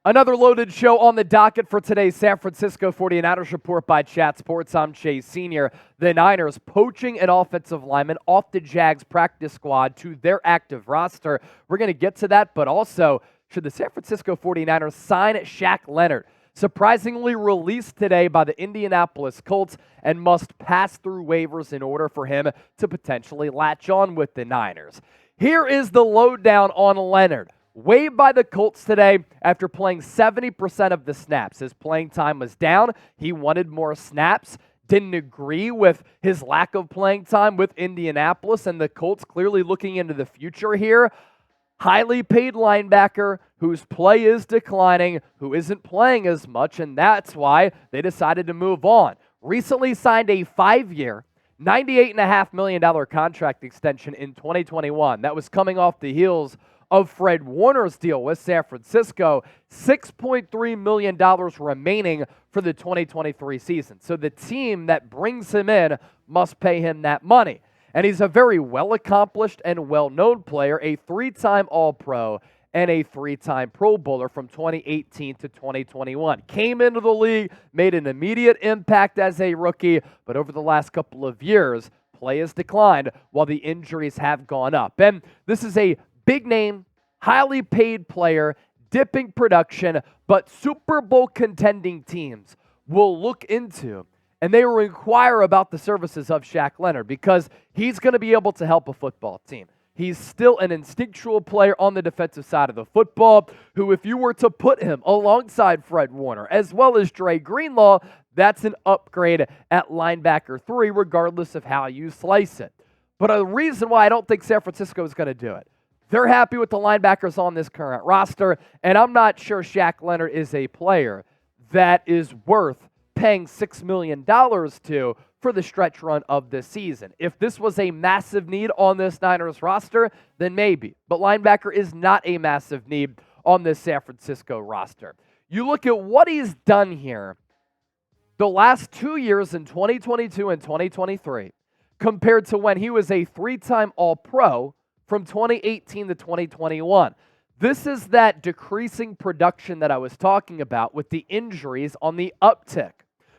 Another loaded show on the docket for today's San Francisco 49ers report by Chat Sports. I'm Chase Sr. The Niners poaching an offensive lineman off the Jags practice squad to their active roster. We're going to get to that, but also, should the San Francisco 49ers sign Shaq Leonard? Surprisingly released today by the Indianapolis Colts and must pass through waivers in order for him to potentially latch on with the Niners. Here is the lowdown on Leonard. Waived by the Colts today after playing 70% of the snaps. His playing time was down. He wanted more snaps. Didn't agree with his lack of playing time with Indianapolis, and the Colts clearly looking into the future here. Highly paid linebacker whose play is declining, who isn't playing as much, and that's why they decided to move on. Recently signed a 5-year, $98.5 million contract extension in 2021. That was coming off the heels of Fred Warner's deal with San Francisco, $6.3 million remaining for the 2023 season. So the team that brings him in must pay him that money. And he's a very well-accomplished and well-known player, a 3-time All-Pro and a 3-time Pro Bowler from 2018 to 2021. Came into the league, made an immediate impact as a rookie, but over the last couple of years, play has declined while the injuries have gone up. And this is a big name, highly paid player, dipping production, but Super Bowl contending teams will look into and they will inquire about the services of Shaq Leonard because he's going to be able to help a football team. He's still an instinctual player on the defensive side of the football who, if you were to put him alongside Fred Warner as well as Dre Greenlaw, that's an upgrade at linebacker 3 regardless of how you slice it. But a reason why I don't think San Francisco is going to do it. They're happy with the linebackers on this current roster, and I'm not sure Shaq Leonard is a player that is worth paying $6 million to for the stretch run of this season. If this was a massive need on this Niners roster, then maybe. But linebacker is not a massive need on this San Francisco roster. You look at what he's done here the last 2 years in 2022 and 2023 compared to when he was a 3-time All-Pro from 2018 to 2021. This is that decreasing production that I was talking about with the injuries on the uptick.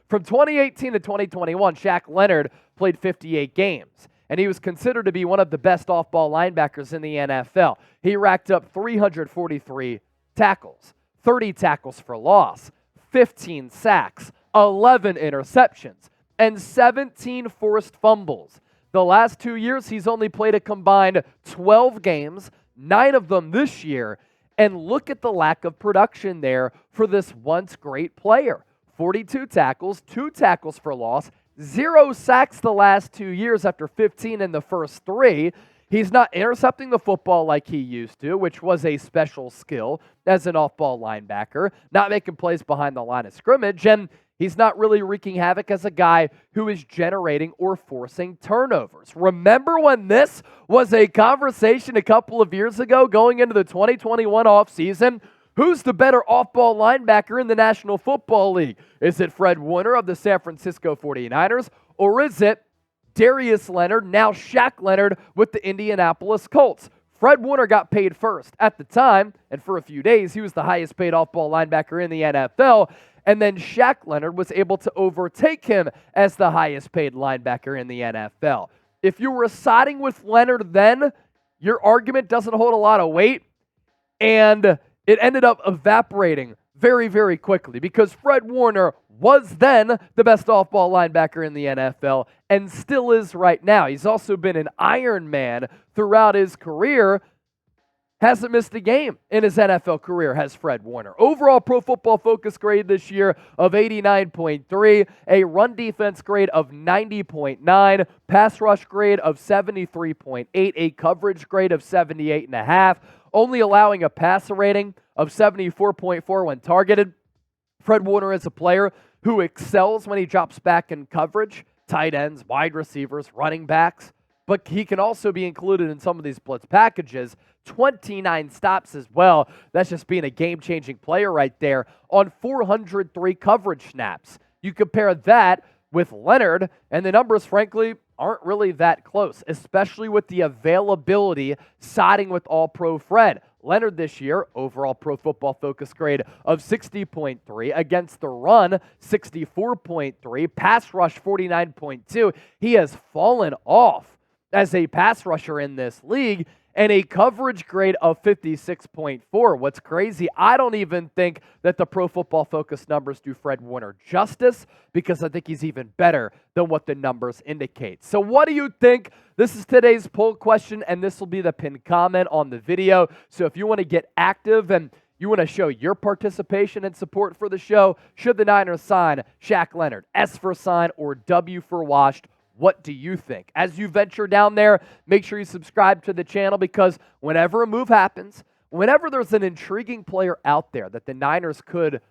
From 2018 to 2021, Shaq Leonard played 58 games, and he was considered to be one of the best off-ball linebackers in the NFL. He racked up 343 tackles, 30 tackles for loss, 15 sacks, 11 interceptions, and 17 forced fumbles. The last 2 years, he's only played a combined 12 games, 9 of them this year, and look at the lack of production there for this once great player. 42 tackles, 2 tackles for loss, 0 sacks the last 2 years after 15 in the first 3. He's not intercepting the football like he used to, which was a special skill as an off-ball linebacker, not making plays behind the line of scrimmage, and he's not really wreaking havoc as a guy who is generating or forcing turnovers. Remember when this was a conversation a couple of years ago going into the 2021 offseason? Who's the better off-ball linebacker in the National Football League? Is it Fred Warner of the San Francisco 49ers, or is it Darius Leonard, now Shaq Leonard with the Indianapolis Colts? Fred Warner got paid first. At the time, and for a few days, he was the highest paid off-ball linebacker in the NFL, and then Shaq Leonard was able to overtake him as the highest paid linebacker in the NFL. If you were siding with Leonard then, your argument doesn't hold a lot of weight, and it ended up evaporating very, very quickly because Fred Warner was then the best off-ball linebacker in the NFL and still is right now. He's also been an Iron Man throughout his career. Hasn't missed a game in his NFL career, has Fred Warner. Overall Pro Football Focus grade this year of 89.3, a run defense grade of 90.9, pass rush grade of 73.8, a coverage grade of 78.5, only allowing a passer rating of 74.4 when targeted. Fred Warner is a player who excels when he drops back in coverage, tight ends, wide receivers, running backs, but he can also be included in some of these blitz packages. 29 stops as well. That's just being a game-changing player right there on 403 coverage snaps. You compare that with Leonard, and the numbers, frankly, aren't really that close, especially with the availability siding with All-Pro Fred. Leonard this year, overall Pro Football Focus grade of 60.3. Against the run, 64.3. Pass rush, 49.2. He has fallen off as a pass rusher in this league, and a coverage grade of 56.4. What's crazy, I don't even think that the Pro Football Focus numbers do Fred Warner justice, because I think he's even better than what the numbers indicate. So what do you think? This is today's poll question, and this will be the pinned comment on the video. So if you want to get active and you want to show your participation and support for the show, should the Niners sign Shaq Leonard, S for sign or W for washed? What do you think? As you venture down there, make sure you subscribe to the channel, because whenever a move happens, whenever there's an intriguing player out there that the Niners could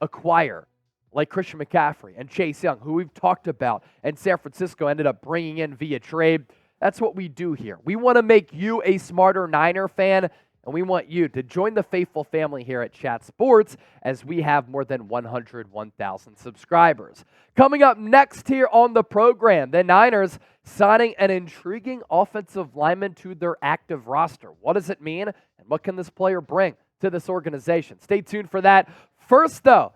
acquire, like Christian McCaffrey and Chase Young, who we've talked about, and San Francisco ended up bringing in via trade, that's what we do here. We want to make you a smarter Niner fan, and we want you to join the faithful family here at Chat Sports, as we have more than 101,000 subscribers. Coming up next here on the program, the Niners signing an intriguing offensive lineman to their active roster. What does it mean, and what can this player bring to this organization? Stay tuned for that. First, though,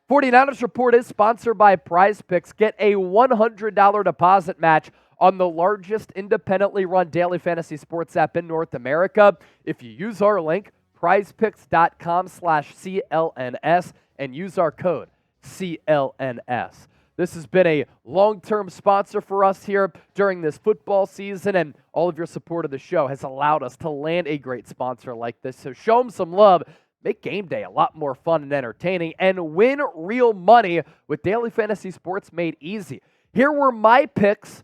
49ers Report is sponsored by Prize Picks. Get a $100 deposit match on the largest independently run daily fantasy sports app in North America if you use our link, prizepicks.com/CLNS, and use our code CLNS. This has been a long-term sponsor for us here during this football season, and all of your support of the show has allowed us to land a great sponsor like this. So show them some love. Make game day a lot more fun and entertaining, and win real money with daily fantasy sports made easy. Here were my picks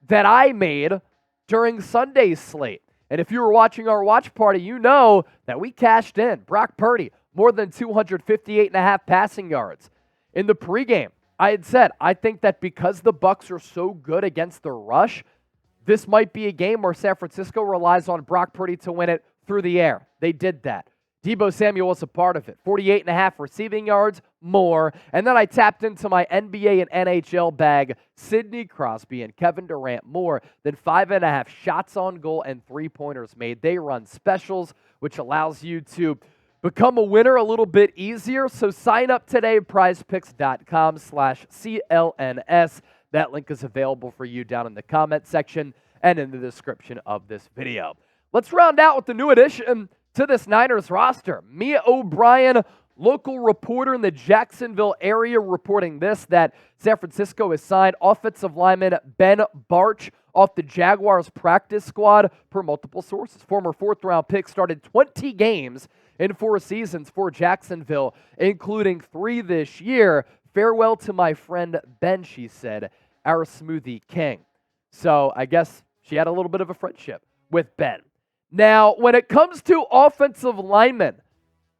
that I made during Sunday's slate. And if you were watching our watch party, you know that we cashed in. Brock Purdy, more than 258.5 passing yards. In the pregame, I had said, I think that because the Bucs are so good against the rush, this might be a game where San Francisco relies on Brock Purdy to win it through the air. They did that. Deebo Samuel was a part of it. 48.5 receiving yards, more. And then I tapped into my NBA and NHL bag, Sidney Crosby and Kevin Durant, more than 5.5 shots on goal and 3-pointers made. They run specials, which allows you to become a winner a little bit easier. So sign up today, prizepicks.com/CLNS. That link is available for you down in the comment section and in the description of this video. Let's round out with the new addition to this Niners roster. Mia O'Brien, local reporter in the Jacksonville area, reporting this, that San Francisco has signed offensive lineman Ben Bartch off the Jaguars practice squad per multiple sources. Former fourth-round pick, started 20 games in 4 seasons for Jacksonville, including 3 this year. Farewell to my friend Ben, she said, our smoothie king. So I guess she had a little bit of a friendship with Ben. Now, when it comes to offensive linemen,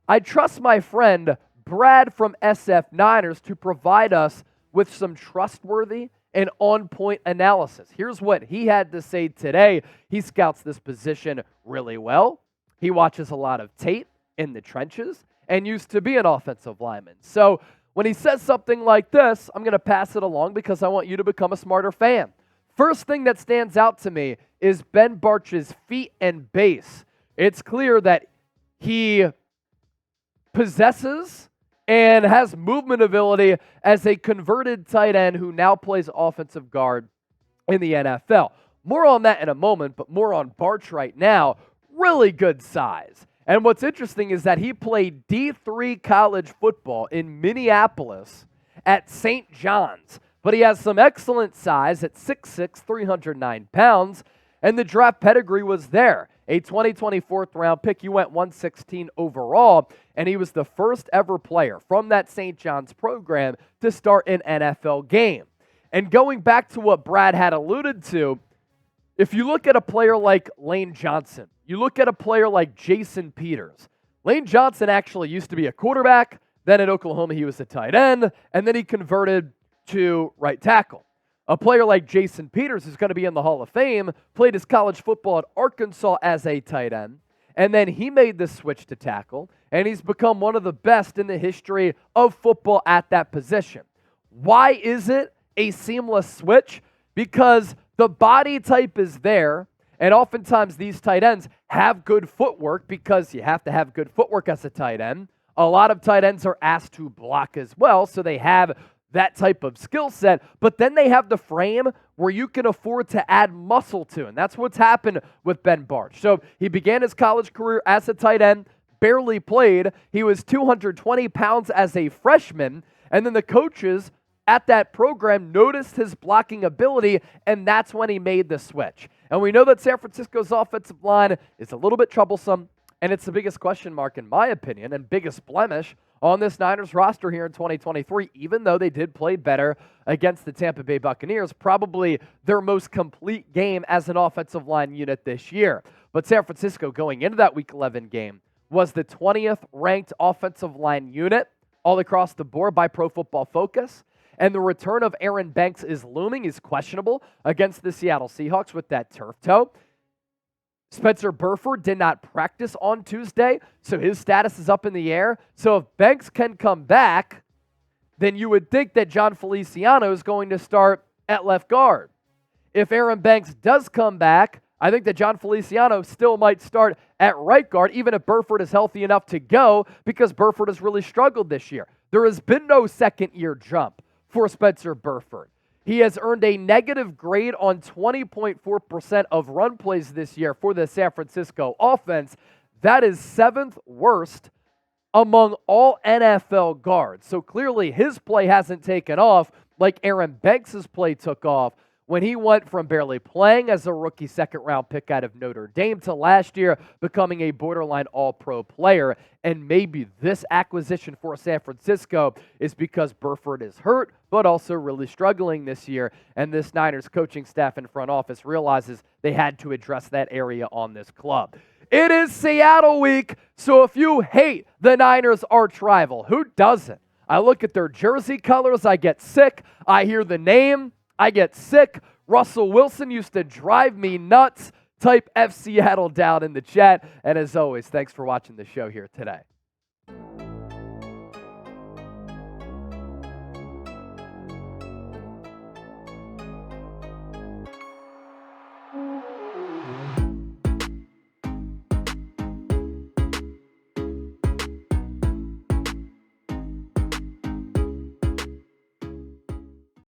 I trust my friend Brad from SF Niners to provide us with some trustworthy and on-point analysis. Here's what he had to say today. He scouts this position really well. He watches a lot of tape in the trenches and used to be an offensive lineman. So when he says something like this, I'm going to pass it along because I want you to become a smarter fan. First thing that stands out to me is Ben Bartch's feet and base. It's clear that he possesses and has movement ability as a converted tight end who now plays offensive guard in the NFL. More on that in a moment, but more on Bartch right now. Really good size. And what's interesting is that he played D3 college football in Minneapolis at St. John's. But he has some excellent size at 6'6", 309 pounds, and the draft pedigree was there. A 2024 round pick, he went 116 overall, and he was the first ever player from that St. John's program to start an NFL game. And going back to what Brad had alluded to, if you look at a player like Lane Johnson, you look at a player like Jason Peters. Lane Johnson actually used to be a quarterback, then at Oklahoma he was a tight end, and then he converted to right tackle. A player like Jason Peters is going to be in the Hall of Fame, played his college football at Arkansas as a tight end, and then he made the switch to tackle, and he's become one of the best in the history of football at that position. Why is it a seamless switch? Because the body type is there, And oftentimes these tight ends have good footwork because you have to have good footwork as a tight end. A lot of tight ends are asked to block as well, so they have that type of skill set, but then they have the frame where you can afford to add muscle to, and that's what's happened with Ben Bartch. So he began his college career as a tight end, barely played. He was 220 pounds as a freshman, and then the coaches at that program noticed his blocking ability, and that's when he made the switch. And we know that San Francisco's offensive line is a little bit troublesome, and it's the biggest question mark, in my opinion, and biggest blemish on this Niners roster here in 2023, even though they did play better against the Tampa Bay Buccaneers, probably their most complete game as an offensive line unit this year. But San Francisco, going into that Week 11 game, was the 20th ranked offensive line unit all across the board by Pro Football Focus. And the return of Aaron Banks is looming. He's questionable against the Seattle Seahawks with that turf toe. Spencer Burford did not practice on Tuesday, so his status is up in the air. So if Banks can come back, then you would think that John Feliciano is going to start at left guard. If Aaron Banks does come back, I think that John Feliciano still might start at right guard, even if Burford is healthy enough to go, because Burford has really struggled this year. There has been no second-year jump for Spencer Burford. He has earned a negative grade on 20.4% of run plays this year for the San Francisco offense. That is 7th worst among all NFL guards. So clearly his play hasn't taken off like Aaron Banks' play took off when he went from barely playing as a rookie second-round pick out of Notre Dame to last year becoming a borderline all-pro player. And maybe this acquisition for San Francisco is because Burford is hurt, but also really struggling this year. And this Niners coaching staff and front office realizes they had to address that area on this club. It is Seattle week, so if you hate the Niners arch rival, who doesn't? I look at their jersey colors, I get sick. I hear the name, I get sick. Russell Wilson used to drive me nuts. Type F Seattle down in the chat. And as always, thanks for watching the show here today.